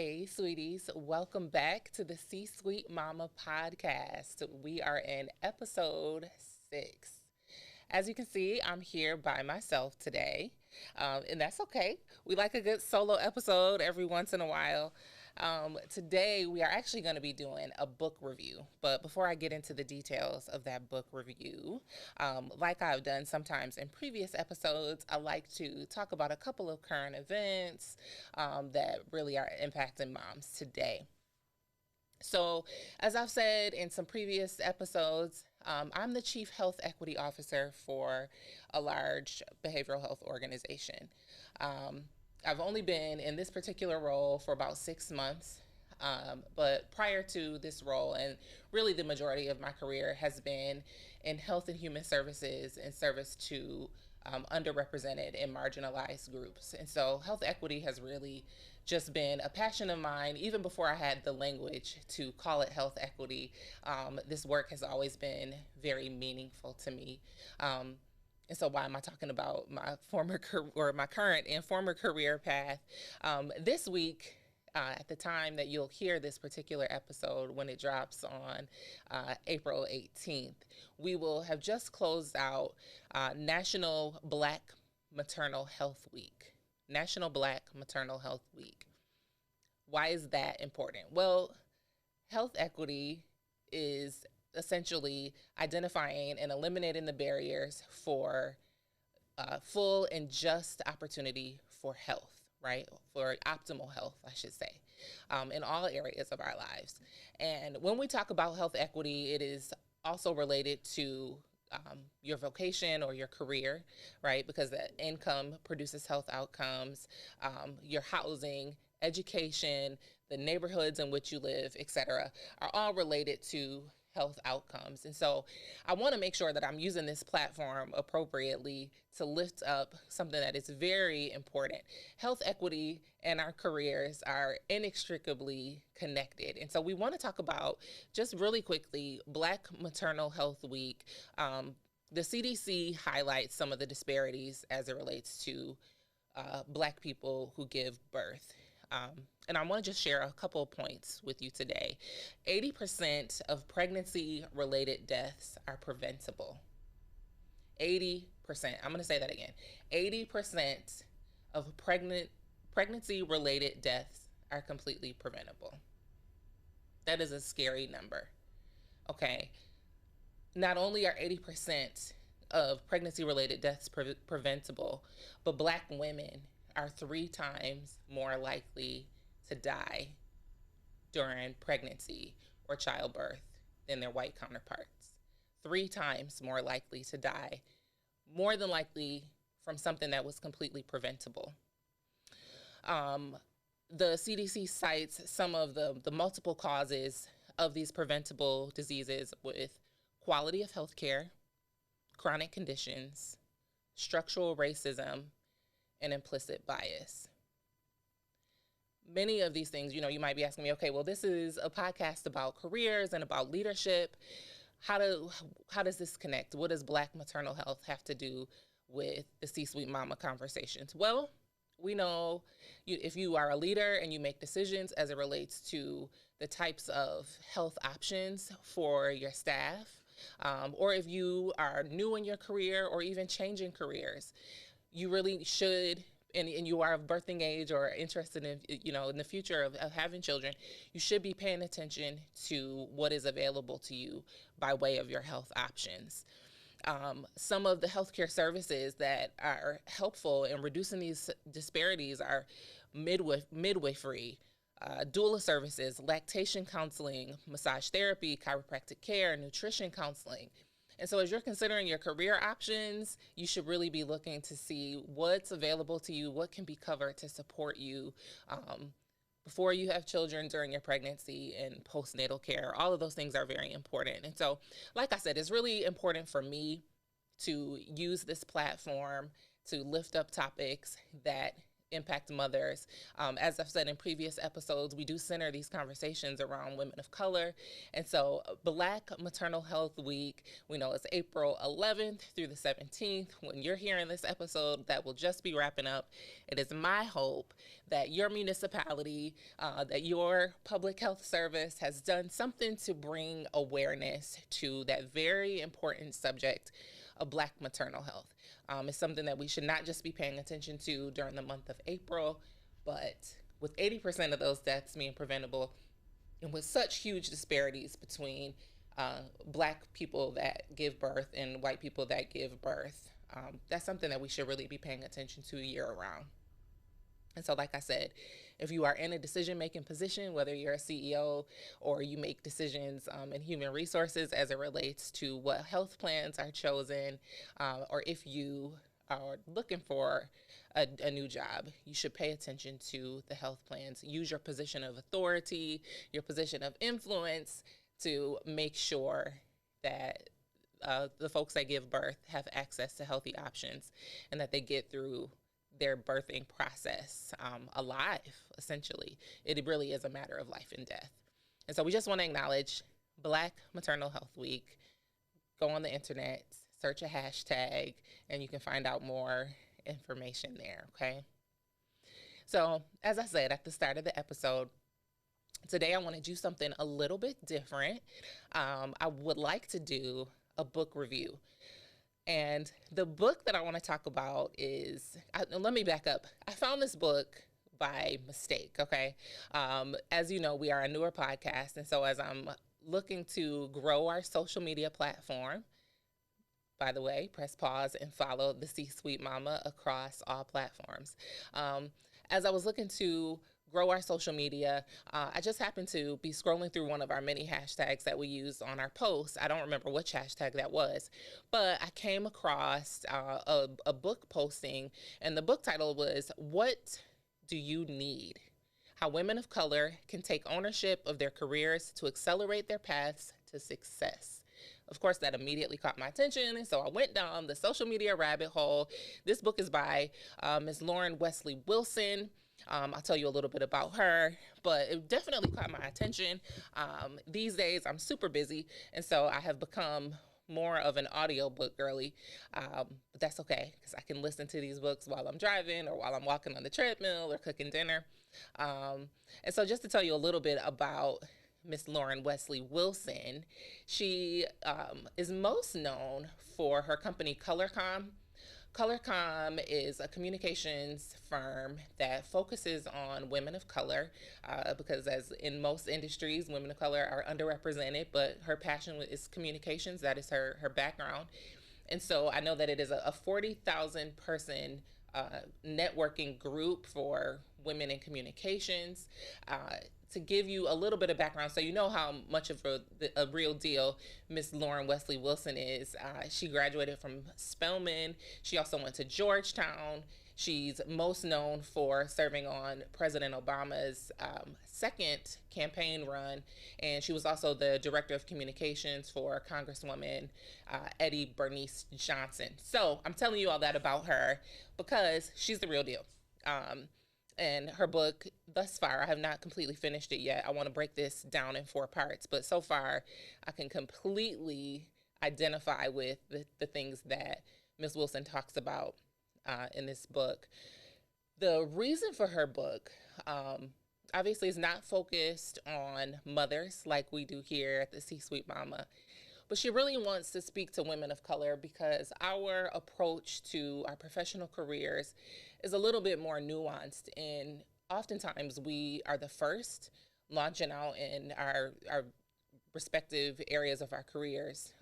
Hey, sweeties, welcome back to the C-Suite Mama podcast. We are in episode 6. As you can see, I'm here by myself today, and that's okay. We like a good solo episode every once in a while. Today, we are actually going to be doing a book review. But before I get into the details of that book review, like I've done sometimes in previous episodes, I like to talk about a couple of current events that really are impacting moms today. So, as I've said in some previous episodes, I'm the Chief Health Equity Officer for a large behavioral health organization. Um, I've only been in this particular role for about 6 months. But prior to this role, and really the majority of my career has been in health and human services in service to underrepresented and marginalized groups. And so health equity has really just been a passion of mine. Even before I had the language to call it health equity, this work has always been very meaningful to me. Um, and so, why am I talking about my or my current and former career path? This week, at the time that you'll hear this particular episode when it drops on April 18th, we will have just closed out National Black Maternal Health Week. National Black Maternal Health Week. Why is that important? Well, health equity is essentially identifying and eliminating the barriers for full and just opportunity for health, right? For optimal health, I should say, in all areas of our lives. And when we talk about health equity, it is also related to your vocation or your career, right? Because the income produces health outcomes, your housing, education, the neighborhoods in which you live, etc., are all related to health outcomes. And so I want to make sure that I'm using this platform appropriately to lift up something that is very important. Health equity and our careers are inextricably connected. And so we want to talk about, just really quickly, Black Maternal Health Week. The CDC highlights some of the disparities as it relates to Black people who give birth. And I want to just share a couple of points with you today. 80% of pregnancy-related deaths are preventable. 80%. I'm going to say that again. 80% of pregnancy-related deaths are completely preventable. That is a scary number. Okay. Not only are 80% of pregnancy-related deaths preventable, but Black women are 3 times more likely to die during pregnancy or childbirth than their white counterparts. 3 times more likely to die, more than likely from something that was completely preventable. The CDC cites some of the multiple causes of these preventable diseases with quality of health care, chronic conditions, structural racism, and implicit bias. Many of these things, you might be asking me, okay, well, this is a podcast about careers and about leadership. How does this connect? What does Black maternal health have to do with the C-Suite Mama conversations? Well, we know if you are a leader and you make decisions as it relates to the types of health options for your staff, or if you are new in your career or even changing careers, you really should, and you are of birthing age or interested in, in the future of having children, you should be paying attention to what is available to you by way of your health options. Some of the healthcare services that are helpful in reducing these disparities are midwifery, doula services, lactation counseling, massage therapy, chiropractic care, nutrition counseling. And so as you're considering your career options, you should really be looking to see what's available to you, what can be covered to support you before you have children, during your pregnancy, and postnatal care. All of those things are very important. And so, like I said, it's really important for me to use this platform to lift up topics that impact mothers. As I've said in previous episodes, we do center these conversations around women of color. And so Black Maternal Health Week, we know it's April 11th through the 17th. When you're hearing this episode, that will just be wrapping up. It is my hope that your municipality, that your public health service has done something to bring awareness to that very important subject of Black maternal health. It's something that we should not just be paying attention to during the month of April, but with 80% of those deaths being preventable, and with such huge disparities between Black people that give birth and white people that give birth, that's something that we should really be paying attention to year round. And so, like I said, if you are in a decision-making position, whether you're a CEO or you make decisions in human resources as it relates to what health plans are chosen, or if you are looking for a new job, you should pay attention to the health plans. Use your position of authority, your position of influence to make sure that the folks that give birth have access to healthy options and that they get through their birthing process alive, essentially. It really is a matter of life and death. And so we just want to acknowledge Black Maternal Health Week. Go on the internet, search a hashtag, and you can find out more information there, okay? So, as I said at the start of the episode, today I want to do something a little bit different. I would like to do a book review. And the book that I want to talk about is, let me back up. I found this book by mistake, okay? As you know, we are a newer podcast. And so as I'm looking to grow our social media platform, by the way, press pause and follow the C-Suite Mama across all platforms. As I was looking to grow our social media, I just happened to be scrolling through one of our many hashtags that we use on our posts. I don't remember which hashtag that was, but I came across a book posting, and the book title was, "What Do You Need? How Women of Color Can Take Ownership of Their Careers to Accelerate Their Paths to Success." Of course, that immediately caught my attention, and so I went down the social media rabbit hole. This book is by Ms. Lauren Wesley Wilson. I'll tell you a little bit about her, but it definitely caught my attention. These days, I'm super busy, and so I have become more of an audiobook girly, but that's okay, because I can listen to these books while I'm driving or while I'm walking on the treadmill or cooking dinner. And so just to tell you a little bit about Miss Lauren Wesley Wilson, she is most known for her company ColorCom. ColorCom is a communications firm that focuses on women of color because, as in most industries, women of color are underrepresented, but her passion is communications. That is her background. And so I know that it is a 40,000 person networking group for women in communications. To give you a little bit of background so you know how much of a real deal Miss Lauren Wesley Wilson is, she graduated from Spelman. She also went to Georgetown. She's most known for serving on President Obama's second campaign run, and she was also the director of communications for Congresswoman Eddie Bernice Johnson. So I'm telling you all that about her because she's the real deal. And her book, thus far, I have not completely finished it yet. I want to break this down in 4 parts, but so far I can completely identify with the things that Ms. Wilson talks about in this book. The reason for her book, obviously, is not focused on mothers like we do here at the C-Suite Mama, but she really wants to speak to women of color because our approach to our professional careers is a little bit more nuanced, and oftentimes we are the first launching out in our respective areas of our careers.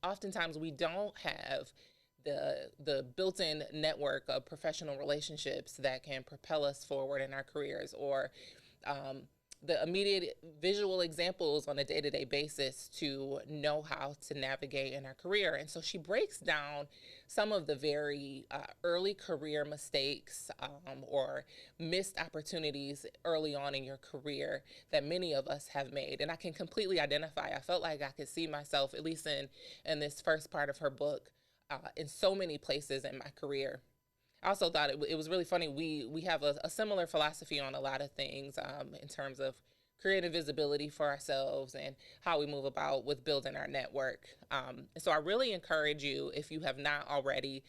Oftentimes we don't have the built-in network of professional relationships that can propel us forward in our careers, or the immediate visual examples on a day-to-day basis to know how to navigate in our career. And so she breaks down some of the very early career mistakes or missed opportunities early on in your career that many of us have made. And I can completely identify. I felt like I could see myself, at least in this first part of her book, in so many places in my career. I also thought it was really funny. We have a similar philosophy on a lot of things, in terms of creating visibility for ourselves and how we move about with building our network. And so I really encourage you, if you have not already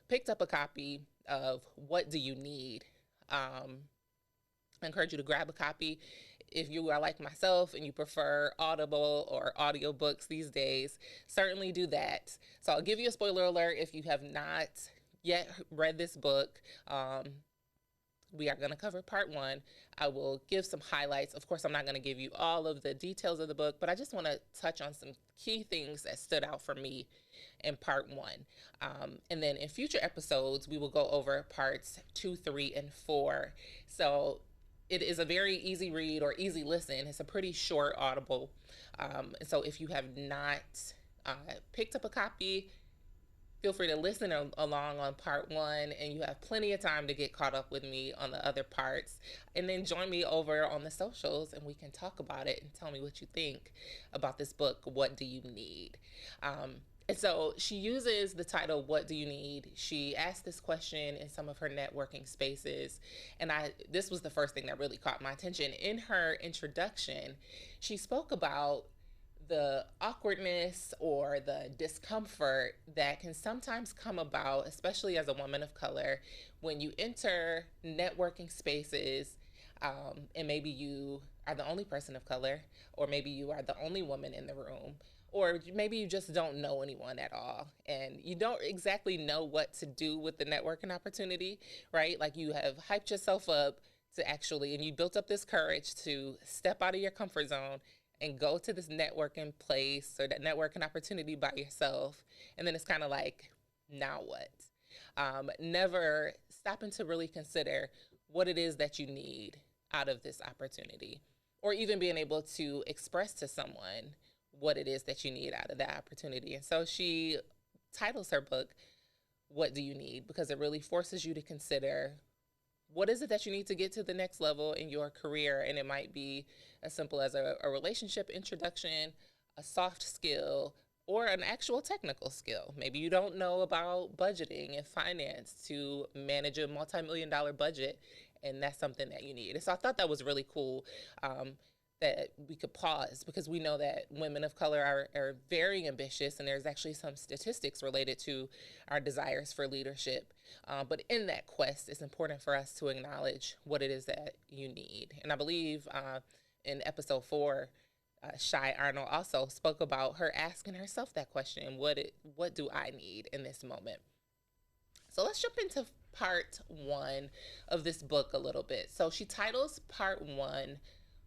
picked up a copy of What Do You Need? I encourage you to grab a copy. If you are like myself and you prefer Audible or audiobooks these days, certainly do that. So I'll give you a spoiler alert if you have not yet read this book. We are going to cover part one. I will give some highlights. Of course, I'm not going to give you all of the details of the book, but I just want to touch on some key things that stood out for me in part one. And then in future episodes, we will go over parts 2, 3, and 4. So it is a very easy read or easy listen. It's a pretty short Audible. And so if you have not picked up a copy, feel free to listen along on part one, and you have plenty of time to get caught up with me on the other parts. And then join me over on the socials, and we can talk about it and tell me what you think about this book, What Do You Need? And so she uses the title, What Do You Need? She asked this question in some of her networking spaces. And this was the first thing that really caught my attention. In her introduction, she spoke about the awkwardness or the discomfort that can sometimes come about, especially as a woman of color, when you enter networking spaces, and maybe you are the only person of color, or maybe you are the only woman in the room, or maybe you just don't know anyone at all, and you don't exactly know what to do with the networking opportunity, right? Like, you have hyped yourself up to actually, and you built up this courage to step out of your comfort zone and go to this networking place or that networking opportunity by yourself. And then it's kind of like, now what? Never stopping to really consider what it is that you need out of this opportunity, or even being able to express to someone what it is that you need out of that opportunity. And so she titles her book, What Do You Need? Because it really forces you to consider, what is it that you need to get to the next level in your career? And it might be as simple as a relationship introduction, a soft skill, or an actual technical skill. Maybe you don't know about budgeting and finance to manage a multi-million dollar budget, and that's something that you need. And so I thought that was really cool, that we could pause, because we know that women of color are very ambitious, and there's actually some statistics related to our desires for leadership. But in that quest, it's important for us to acknowledge what it is that you need. And I believe in episode 4, Shy Arnold also spoke about her asking herself that question, what do I need in this moment? So let's jump into part 1 of this book a little bit. So she titles part 1,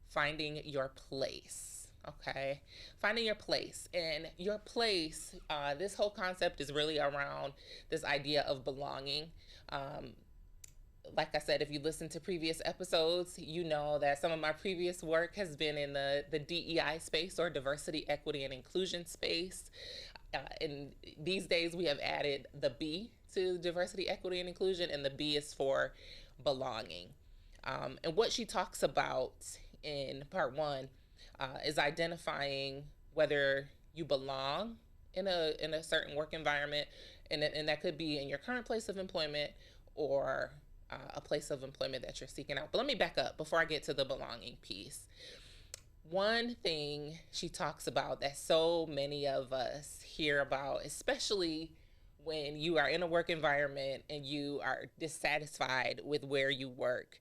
Finding Your Place. Okay, finding your place. And your place, this whole concept is really around this idea of belonging. Like I said, if you listen to previous episodes, you know that some of my previous work has been in the DEI space, or diversity, equity, and inclusion space. And these days we have added the B to diversity, equity, and inclusion, and the B is for belonging. And what she talks about in part 1 is identifying whether you belong in a certain work environment, and that could be in your current place of employment, or a place of employment that you're seeking out. But let me back up before I get to the belonging piece. One thing she talks about that so many of us hear about, especially when you are in a work environment and you are dissatisfied with where you work,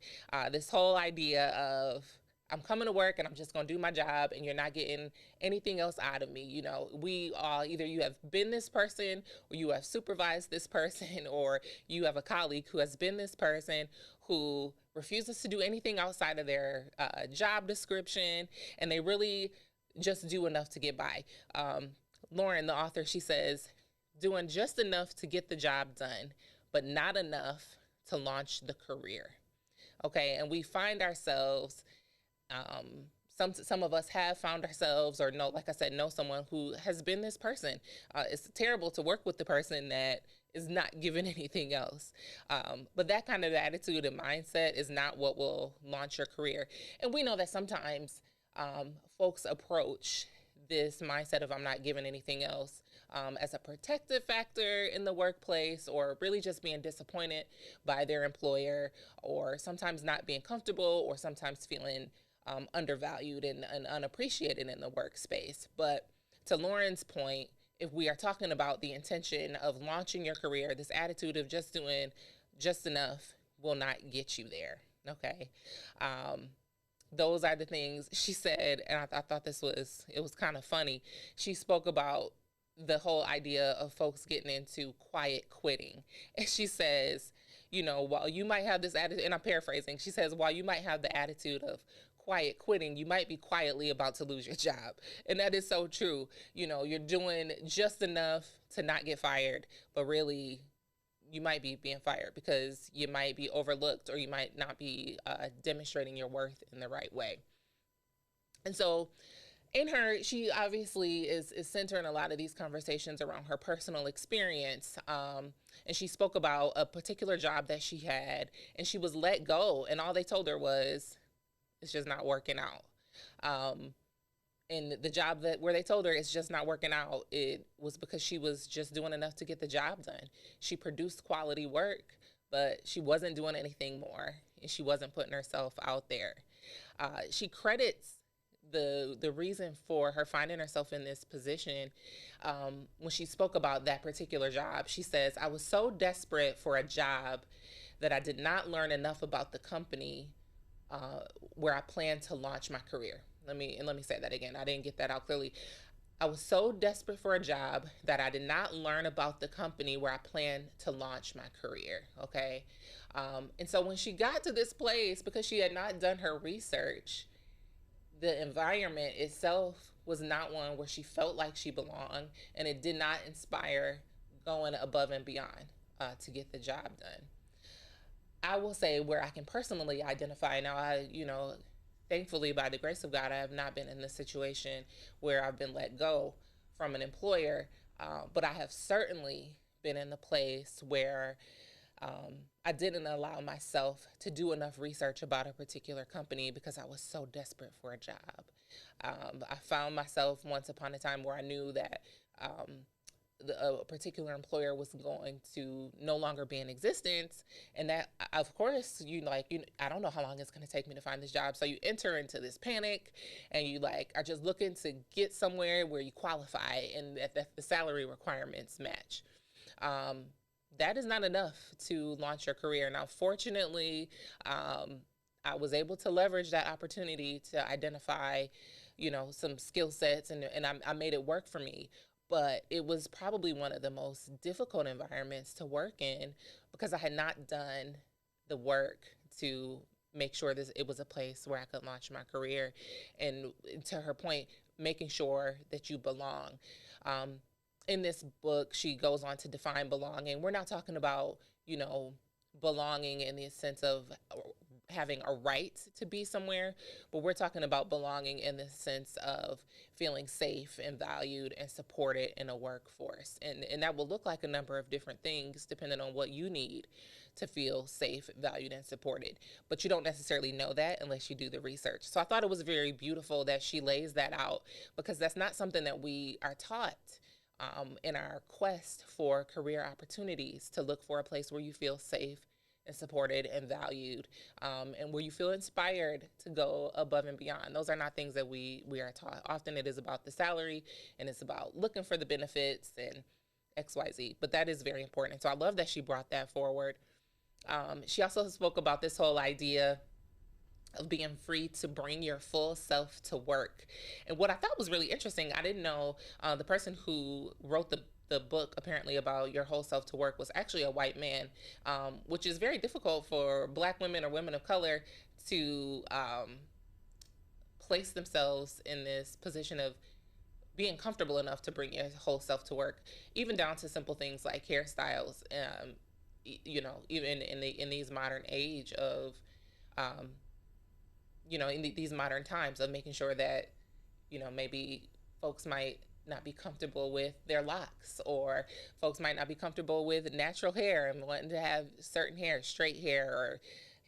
this whole idea of, I'm coming to work and I'm just going to do my job, and you're not getting anything else out of me. You know, we all, either you have been this person, or you have supervised this person, or you have a colleague who has been this person who refuses to do anything outside of their job description, and they really just do enough to get by. Lauren, the author, she says, doing just enough to get the job done, but not enough to launch the career. Okay, and we find ourselves, some of us have found ourselves, or know, like I said, know someone who has been this person. It's terrible to work with the person that is not given anything else. But that kind of attitude and mindset is not what will launch your career. And we know that sometimes folks approach this mindset of, I'm not given anything else, as a protective factor in the workplace, or really just being disappointed by their employer, or sometimes not being comfortable, or sometimes feeling undervalued and unappreciated in the workspace. But to Lauren's point, if we are talking about the intention of launching your career, this attitude of just doing just enough will not get you there. Okay. Um, those are the things she said. And I thought it was kind of funny. She spoke about the whole idea of folks getting into quiet quitting. And she says, you know, while you might have this attitude, and I'm paraphrasing, she says, while you might have the attitude of quiet quitting, you might be quietly about to lose your job. And that is so true. You know, you're doing just enough to not get fired, but really you might be being fired because you might be overlooked, or you might not be demonstrating your worth in the right way. And so in her, she obviously is centering a lot of these conversations around her personal experience. And she spoke about a particular job that she had, and she was let go, and all they told her was, it's just not working out. And the job that where they told her it's just not working out, it was because she was just doing enough to get the job done. She produced quality work, but she wasn't doing anything more, and she wasn't putting herself out there. She credits the reason for her finding herself in this position, when she spoke about that particular job. She says, I was so desperate for a job that I did not learn enough about the company where I planned to launch my career. Let me say that again. I didn't get that out clearly. I was so desperate for a job that I did not learn about the company where I planned to launch my career. Okay. And so when she got to this place, because she had not done her research, the environment itself was not one where she felt like she belonged, and it did not inspire going above and beyond to get the job done. I will say where I can personally identify now, thankfully by the grace of God, I have not been in this situation where I've been let go from an employer, but I have certainly been in the place where I didn't allow myself to do enough research about a particular company because I was so desperate for a job. I found myself once upon a time where I knew that a particular employer was going to no longer be in existence, and that, of course, I don't know how long it's going to take me to find this job. So you enter into this panic, and you are just looking to get somewhere where you qualify and that the salary requirements match. That is not enough to launch your career. Now, fortunately, I was able to leverage that opportunity to identify, some skill sets, and I made it work for me. But it was probably one of the most difficult environments to work in because I had not done the work to make sure this it was a place where I could launch my career. And to her point, making sure that you belong. In this book, she goes on to define belonging. We're not talking about, belonging in the sense of having a right to be somewhere, but we're talking about belonging in the sense of feeling safe and valued and supported in a workforce. And that will look like a number of different things depending on what you need to feel safe, valued, and supported. But you don't necessarily know that unless you do the research. So I thought it was very beautiful that she lays that out, because that's not something that we are taught in our quest for career opportunities, to look for a place where you feel safe and supported and valued, and where you feel inspired to go above and beyond. Those are not things that we are taught. Often it is about the salary, and it's about looking for the benefits and XYZ, but that is very important. So I love that she brought that forward. She also spoke about this whole idea of being free to bring your full self to work. And what I thought was really interesting, I didn't know the person who wrote the book apparently about your whole self to work was actually a white man, which is very difficult for Black women or women of color to place themselves in this position of being comfortable enough to bring your whole self to work, even down to simple things like hairstyles. Even in these modern age of um, these modern times of making sure that, maybe folks might not be comfortable with their locks, or folks might not be comfortable with natural hair and wanting to have certain hair, straight hair, or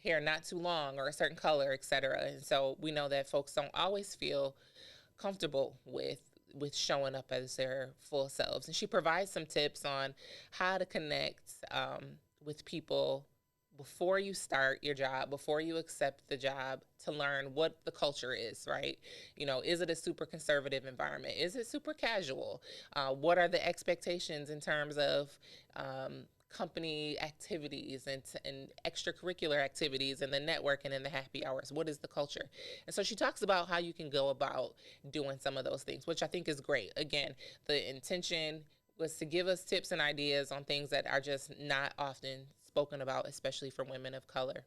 hair not too long, or a certain color, etc. And so we know that folks don't always feel comfortable with with showing up as their full selves. And she provides some tips on how to connect with people before you start your job, before you accept the job, to learn what the culture is, right? You know, is it a super conservative environment? Is it super casual? What are the expectations in terms of company activities and extracurricular activities and the networking and the happy hours? What is the culture? And so she talks about how you can go about doing some of those things, which I think is great. Again, the intention was to give us tips and ideas on things that are just not often spoken about, especially for women of color.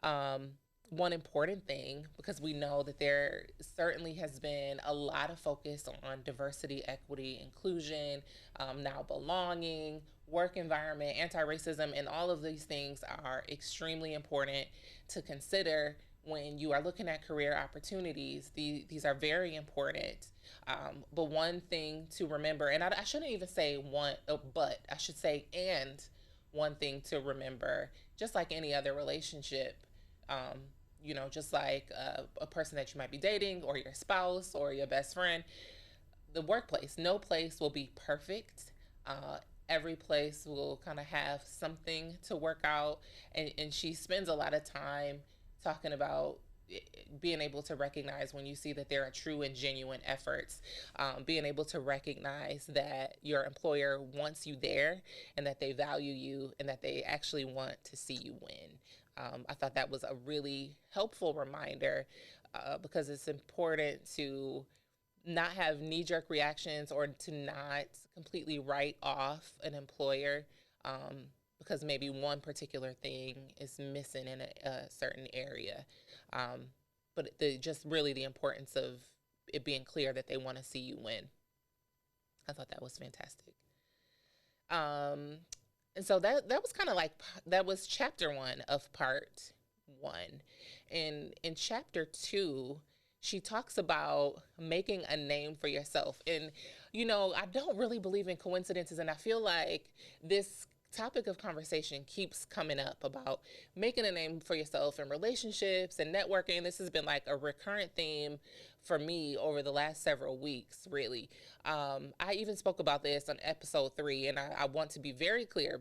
Um, One important thing, because we know that there certainly has been a lot of focus on diversity, equity, inclusion, now belonging, work environment, anti racism, and all of these things are extremely important to consider when you are looking at career opportunities. These are very important. But one thing to remember, and I shouldn't even say one, but I should say, and one thing to remember, just like any other relationship, um, you know, just like a person that you might be dating or your spouse or your best friend, the workplace, no place will be perfect. Every place will kind of have something to work out. And she spends a lot of time talking about being able to recognize when you see that there are true and genuine efforts, being able to recognize that your employer wants you there and that they value you and that they actually want to see you win. I thought that was a really helpful reminder, because it's important to not have knee jerk reactions or to not completely write off an employer, because maybe one particular thing is missing in a certain area. Um, but just really the importance of it being clear that they want to see you win. I thought that was fantastic. Um, and so that was kind of like, that was chapter one of part one. In chapter two, she talks about making a name for yourself. And, you know, I don't really believe in coincidences. And I feel like this topic of conversation keeps coming up about making a name for yourself in relationships and networking. This has been like a recurrent theme for me over the last several weeks, really. I even spoke about this on episode 3, and I want to be very clear.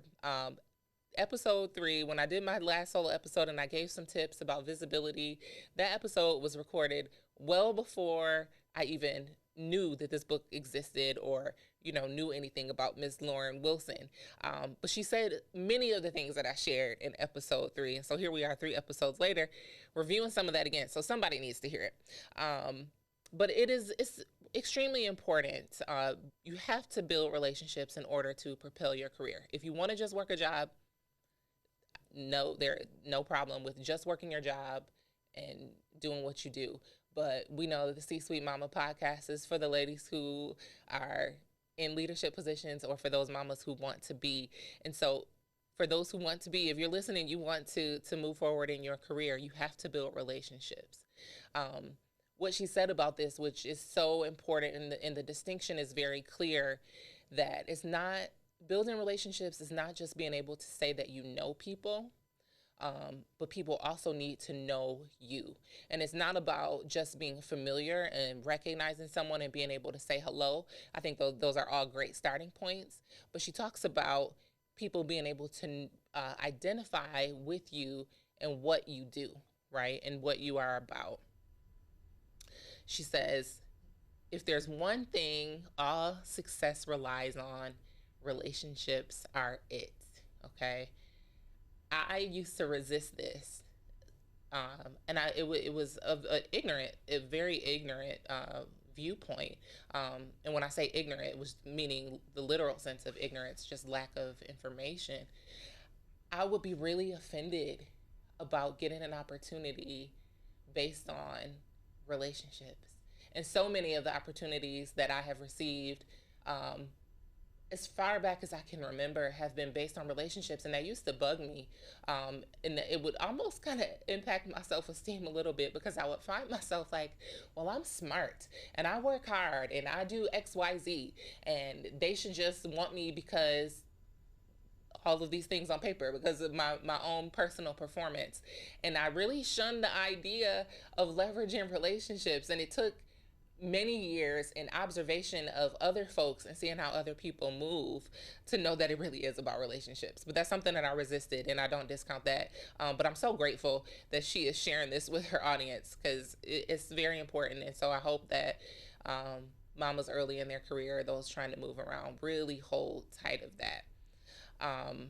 Episode 3, when I did my last solo episode and I gave some tips about visibility, that episode was recorded well before I even knew that this book existed or, you know, knew anything about Miss Lauren Wilson. But she said many of the things that I shared in episode 3. And so here we are 3 episodes later, reviewing some of that again. So somebody needs to hear it. But it's extremely important. You have to build relationships in order to propel your career. If you want to just work a job, no problem with just working your job and doing what you do. But we know that the C-Suite Mama podcast is for the ladies who are in leadership positions or for those mamas who want to be. And so for those who want to be, if you're listening, you want to move forward in your career, you have to build relationships. What she said about this, which is so important, and the distinction is very clear, that it's not, building relationships is not just being able to say that you know people, but people also need to know you. And it's not about just being familiar and recognizing someone and being able to say hello. I think those are all great starting points. But she talks about people being able to identify with you and what you do, right? And what you are about. She says, if there's one thing all success relies on, relationships are it, okay? I used to resist this. And it was a very ignorant viewpoint. And when I say ignorant, it was meaning the literal sense of ignorance, just lack of information. I would be really offended about getting an opportunity based on relationships. And so many of the opportunities that I have received, as far back as I can remember, have been based on relationships, and that used to bug me. And it would almost kind of impact my self-esteem a little bit, because I would find myself like, well, I'm smart and I work hard and I do XYZ, and they should just want me because all of these things on paper, because of my own personal performance. And I really shunned the idea of leveraging relationships. And it took many years in observation of other folks and seeing how other people move to know that it really is about relationships. But that's something that I resisted, and I don't discount that. But I'm so grateful that she is sharing this with her audience because it's very important. And so I hope that mamas early in their career, those trying to move around, really hold tight of that. Um,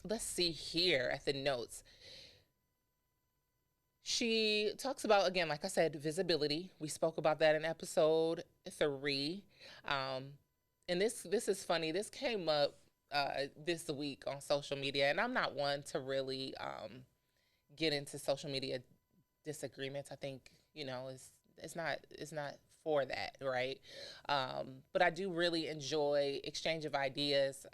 let's see here at the notes. She talks about, again, like I said, visibility. We spoke about that in episode 3. Um, and this is funny. This came up this week on social media, and I'm not one to really get into social media disagreements. I think it's not for that, right? But I do really enjoy exchange of ideas.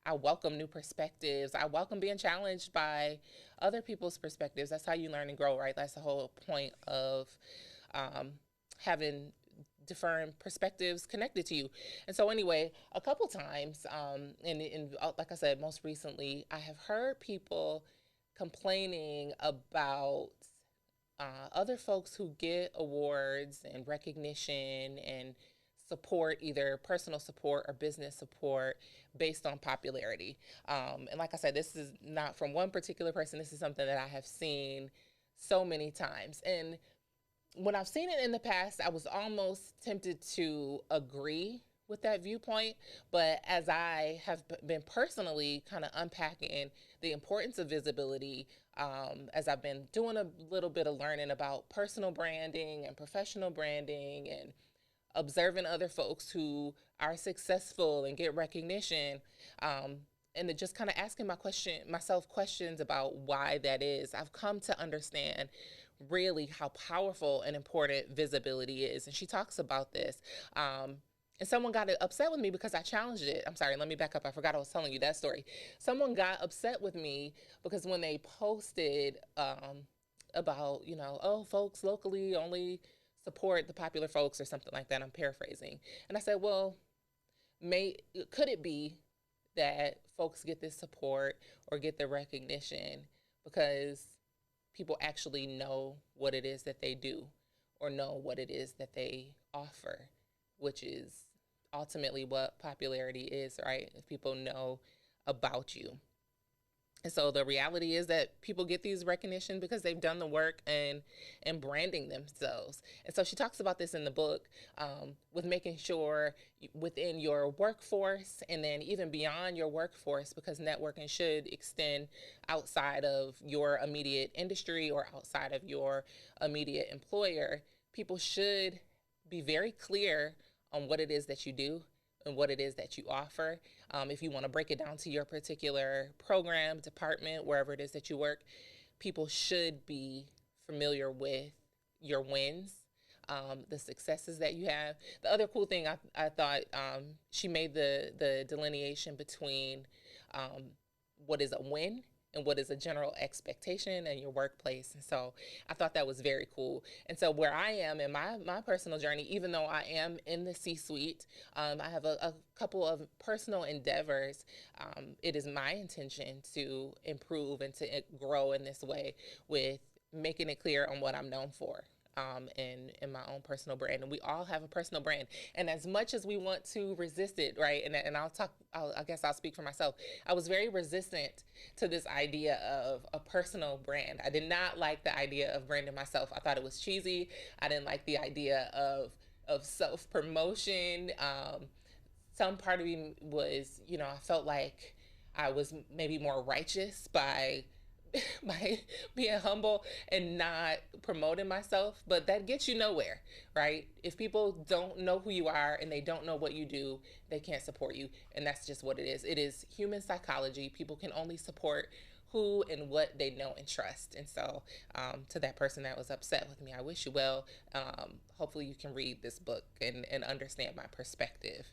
I welcome new perspectives. I welcome being challenged by other people's perspectives. That's how you learn and grow, right? That's the whole point of um, having different perspectives connected to you. And so, anyway, a couple times, like I said, most recently, I have heard people complaining about other folks who get awards and recognition and support, either personal support or business support, based on popularity. And like I said, this is not from one particular person. This is something that I have seen so many times. And when I've seen it in the past, I was almost tempted to agree with that viewpoint. But as I have been personally kind of unpacking the importance of visibility, as I've been doing a little bit of learning about personal branding and professional branding and observing other folks who are successful and get recognition, and just kind of asking myself questions about why that is, I've come to understand really how powerful and important visibility is. And she talks about this. And someone got upset with me because I challenged it. I'm sorry, let me back up. I forgot I was telling you that story. Someone got upset with me because when they posted about, oh, folks locally only support the popular folks or something like that. I'm paraphrasing. And I said, well, could it be that folks get this support or get the recognition because people actually know what it is that they do or know what it is that they offer, which is ultimately what popularity is, right? If people know about you. And so the reality is that people get these recognition because they've done the work and branding themselves. And so she talks about this in the book, with making sure within your workforce and then even beyond your workforce, because networking should extend outside of your immediate industry or outside of your immediate employer. People should be very clear on what it is that you do and what it is that you offer. If you want to break it down to your particular program, department, wherever it is that you work, people should be familiar with your wins, the successes that you have. The other cool thing I thought, she made the delineation between what is a win and what is a general expectation in your workplace. And so I thought that was very cool. And so where I am in my personal journey, even though I am in the C-suite, I have a couple of personal endeavors. It is my intention to improve and to grow in this way with making it clear on what I'm known for. In my own personal brand. And we all have a personal brand. And as much as we want to resist it, right? And I guess I'll speak for myself. I was very resistant to this idea of a personal brand. I did not like the idea of branding myself. I thought it was cheesy. I didn't like the idea of self-promotion. Some part of me was, I felt like I was maybe more righteous by being humble and not promoting myself, but that gets you nowhere, right? If people don't know who you are and they don't know what you do, they can't support you. And that's just what it is. It is human psychology. People can only support who and what they know and trust. And so, to that person that was upset with me, I wish you well. Hopefully you can read this book and understand my perspective.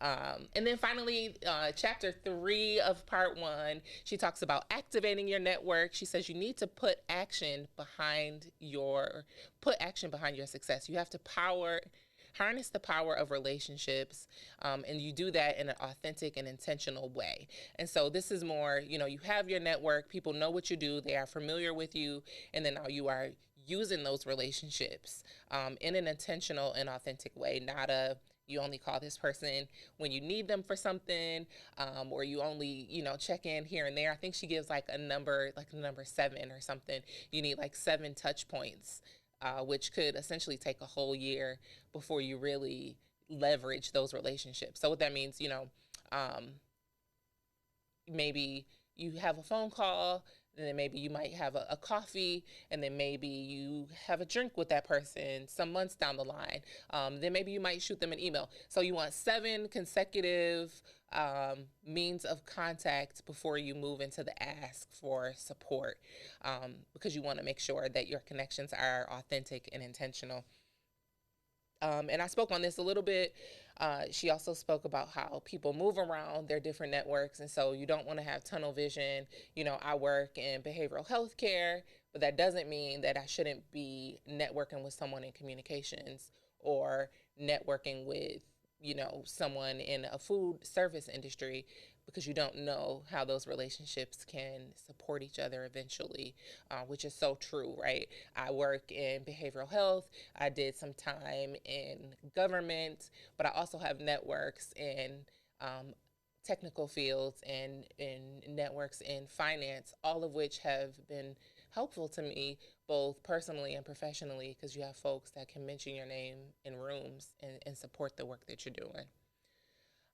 And then finally, chapter 3 of part 1, she talks about activating your network. She says you need to put action behind your success. You have to harness the power of relationships, and you do that in an authentic and intentional way. And so this is more, you have your network, people know what you do, they are familiar with you, and then now you are using those relationships in an intentional and authentic way, not a you only call this person when you need them for something, or you only, check in here and there. I think she gives like a number 7 or something. You need like 7 touch points, which could essentially take a whole year before you really leverage those relationships. So what that means, um, maybe you have a phone call, and then maybe you might have a coffee, and then maybe you have a drink with that person some months down the line. Then maybe you might shoot them an email. So you want 7 consecutive means of contact before you move into the ask for support, because you want to make sure that your connections are authentic and intentional. And I spoke on this a little bit. She also spoke about how people move around their different networks, and so you don't want to have tunnel vision. I work in behavioral health care, but that doesn't mean that I shouldn't be networking with someone in communications or networking with, someone in a food service industry, because you don't know how those relationships can support each other eventually, which is so true, right? I work in behavioral health. I did some time in government, but I also have networks in technical fields and in networks in finance, all of which have been helpful to me both personally and professionally, because you have folks that can mention your name in rooms and support the work that you're doing.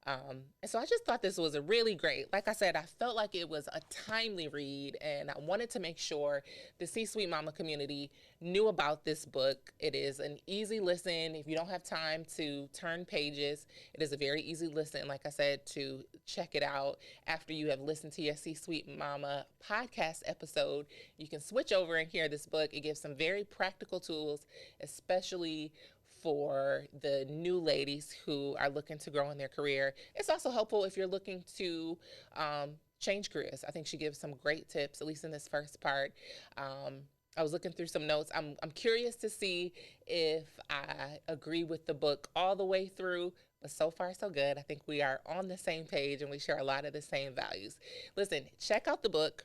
And so I just thought this was a really great, like I said, I felt like it was a timely read, and I wanted to make sure the C-Suite Mama community knew about this book. It is an easy listen. If you don't have time to turn pages, it is a very easy listen, like I said, to check it out after you have listened to your C-Suite Mama podcast episode. You can switch over and hear this book. It gives some very practical tools, especially for the new ladies who are looking to grow in their career. It's also helpful if you're looking to change careers. I think she gives some great tips, at least in this first part. I was looking through some notes. I'm curious to see if I agree with the book all the way through, but so far so good. I think we are on the same page and we share a lot of the same values. Listen, check out the book.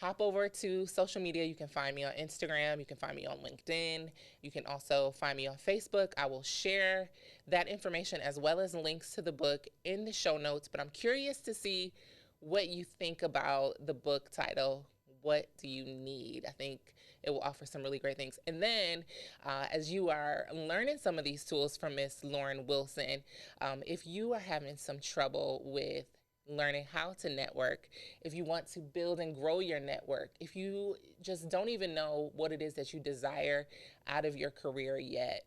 Hop over to social media. You can find me on Instagram. You can find me on LinkedIn. You can also find me on Facebook. I will share that information as well as links to the book in the show notes. But I'm curious to see what you think about the book title. What do you need? I think it will offer some really great things. And then as you are learning some of these tools from Miss Lauren Wilson, if you are having some trouble with learning how to network, if you want to build and grow your network, if you just don't even know what it is that you desire out of your career yet,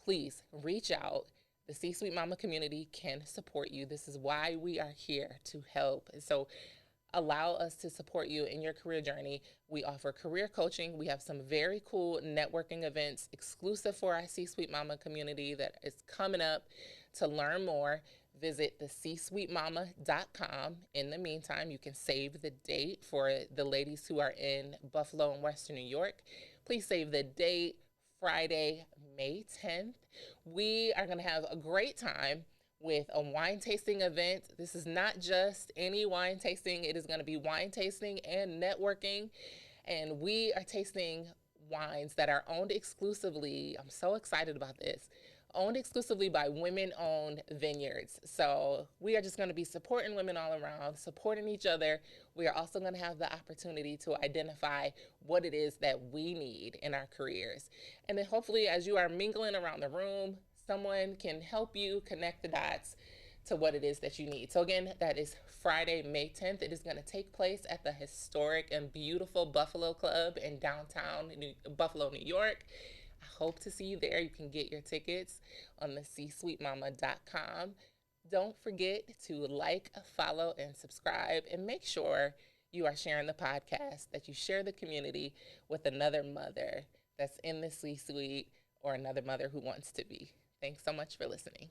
please reach out. The C-Suite Mama community can support you. This is why we are here, to help. And so allow us to support you in your career journey. We offer career coaching. We have some very cool networking events exclusive for our C-Suite Mama community that is coming up. To learn more, visit thecsuitemama.com. In the meantime, you can save the date for the ladies who are in Buffalo and Western New York. Please save the date, Friday, May 10th. We are going to have a great time with a wine tasting event. This is not just any wine tasting. It is going to be wine tasting and networking. And we are tasting wines that are owned exclusively. I'm so excited about this. Owned exclusively by women-owned vineyards. So we are just going to be supporting women all around, supporting each other. We are also going to have the opportunity to identify what it is that we need in our careers. And then hopefully, as you are mingling around the room, someone can help you connect the dots to what it is that you need. So again, that is Friday, May 10th. It is going to take place at the historic and beautiful Buffalo Club in downtown Buffalo, New York. I hope to see you there. You can get your tickets on the csuitemama.com. Don't forget to like, follow, and subscribe, and make sure you are sharing the podcast, that you share the community with another mother that's in the C-suite or another mother who wants to be. Thanks so much for listening.